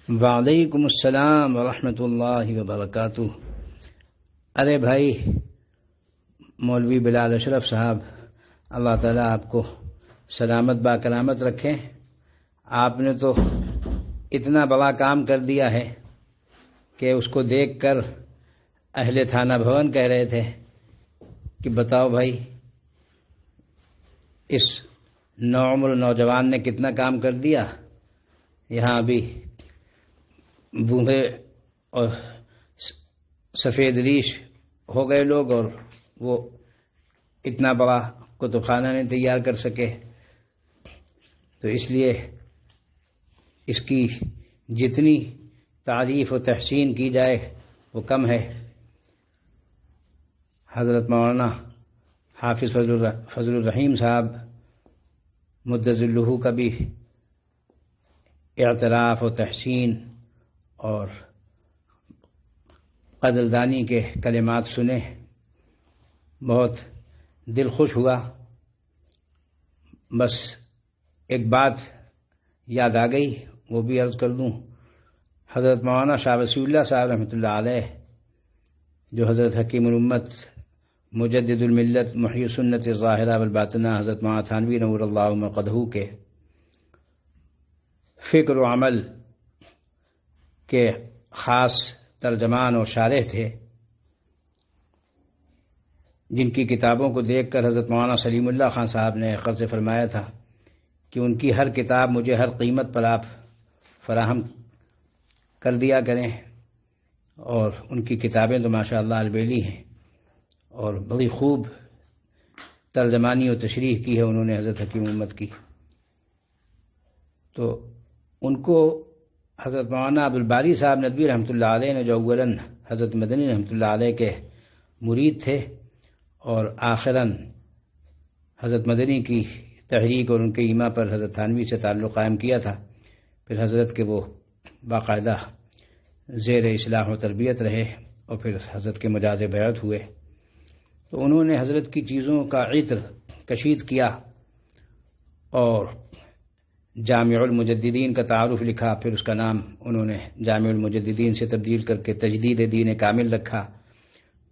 وعلیکم السلام ورحمۃ اللہ وبرکاتہ۔ ارے بھائی مولوی بلال اشرف صاحب، اللہ تعالیٰ آپ کو سلامت با کرامت رکھے۔ آپ نے تو اتنا بڑا کام کر دیا ہے کہ اس کو دیکھ کر اہل تھانہ بھون کہہ رہے تھے کہ بتاؤ بھائی اس نوعمر نوجوان نے کتنا کام کر دیا۔ یہاں ابھی بوڑھے اور سفید ریش ہو گئے لوگ اور وہ اتنا بڑا کتب خانہ نہیں تیار کر سکے، تو اس لیے اس کی جتنی تعریف و تحسین کی جائے وہ کم ہے۔ حضرت مولانا حافظ فضل الرحیم صاحب مدظ اللہ کا بھی اعتراف و تحسین اور قدردانی کے کلمات سنے، بہت دل خوش ہوا۔ بس ایک بات یاد آ گئی، وہ بھی عرض کر دوں۔ حضرت مولانا شاہ وسیع اللہ صاحب رحمۃ اللہ علیہ، جو حضرت حکیم الامت مجدد الملت محیی سنت ظاہرہ والباطنہ حضرت مولانا تھانوی نور اللہ مرقدہ کے فکر و عمل کے خاص ترجمان اور شارح تھے، جن کی کتابوں کو دیکھ کر حضرت مولانا سلیم اللہ خان صاحب نے قرض فرمایا تھا کہ ان کی ہر کتاب مجھے ہر قیمت پر آپ فراہم کر دیا کریں، اور ان کی کتابیں تو ماشاءاللہ البیلی ہیں، اور بڑی خوب ترجمانی و تشریح کی ہے انہوں نے حضرت حکیم امت کی۔ تو ان کو حضرت مولانا عبدالباری صاحب ندوی رحمۃ اللہ علیہ نے، جو اولاً حضرت مدنی رحمۃ اللہ علیہ کے مرید تھے اور آخراً حضرت مدنی کی تحریک اور ان کے ایما پر حضرت تھانوی سے تعلق قائم کیا تھا، پھر حضرت کے وہ باقاعدہ زیر اصلاح و تربیت رہے اور پھر حضرت کے مجاز بیعت ہوئے، تو انہوں نے حضرت کی چیزوں کا عطر کشید کیا اور جامع المجددین کا تعارف لکھا، پھر اس کا نام انہوں نے جامع المجددین سے تبدیل کر کے تجدید دین کامل رکھا،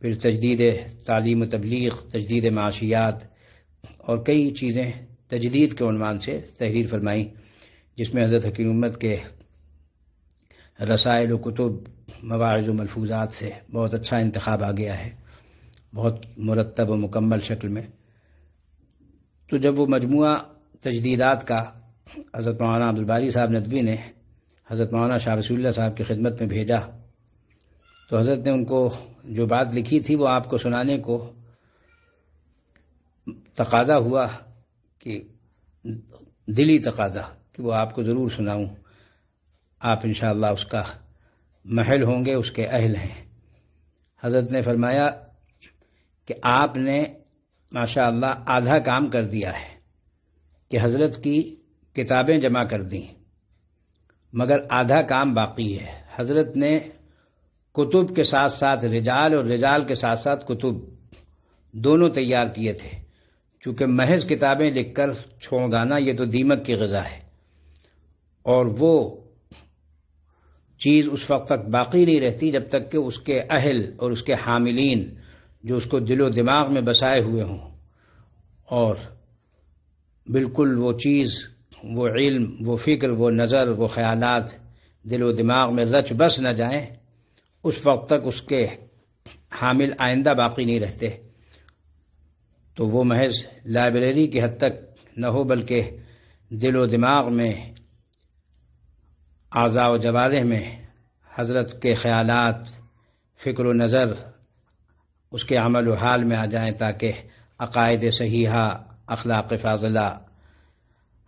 پھر تجدید تعلیم و تبلیغ، تجدید معاشیات اور کئی چیزیں تجدید کے عنوان سے تحریر فرمائیں، جس میں حضرت حکیم امت کے رسائل و کتب، مواعظ و ملفوظات سے بہت اچھا انتخاب آ گیا ہے، بہت مرتب و مکمل شکل میں۔ تو جب وہ مجموعہ تجدیدات کا حضرت مولانا عبدالباری صاحب ندوی نے حضرت مولانا شاہ وسیع اللہ صاحب کی خدمت میں بھیجا، تو حضرت نے ان کو جو بات لکھی تھی وہ آپ کو سنانے کو تقاضا ہوا، کہ دلی تقاضا کہ وہ آپ کو ضرور سناؤں، آپ انشاءاللہ اس کا محل ہوں گے، اس کے اہل ہیں۔ حضرت نے فرمایا کہ آپ نے ماشاءاللہ آدھا کام کر دیا ہے کہ حضرت کی کتابیں جمع کر دیں، مگر آدھا کام باقی ہے۔ حضرت نے کتب کے ساتھ ساتھ رجال اور رجال کے ساتھ ساتھ کتب دونوں تیار کیے تھے، چونکہ محض کتابیں لکھ کر چھوڑ دانا یہ تو دیمک کی غذا ہے، اور وہ چیز اس وقت تک باقی نہیں رہتی جب تک کہ اس کے اہل اور اس کے حاملین جو اس کو دل و دماغ میں بسائے ہوئے ہوں، اور بالکل وہ چیز، وہ علم، وہ فکر، وہ نظر، وہ خیالات دل و دماغ میں رچ بس نہ جائیں، اس وقت تک اس کے حامل آئندہ باقی نہیں رہتے۔ تو وہ محض لائبریری کی حد تک نہ ہو، بلکہ دل و دماغ میں، اعضاء و جوارح میں حضرت کے خیالات، فکر و نظر اس کے عمل و حال میں آ جائیں، تاکہ عقائد صحیحہ، اخلاق فاضلہ،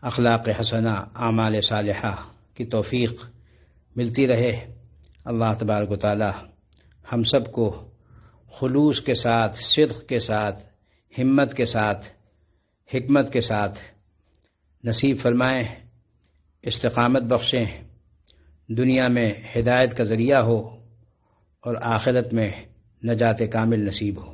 اخلاق حسنہ، اعمال صالحہ کی توفیق ملتی رہے۔ اللہ تبارک و تعالی ہم سب کو خلوص کے ساتھ، صدق کے ساتھ، ہمت کے ساتھ، حکمت کے ساتھ نصیب فرمائیں، استقامت بخشیں، دنیا میں ہدایت کا ذریعہ ہو اور آخرت میں نجات کامل نصیب ہو۔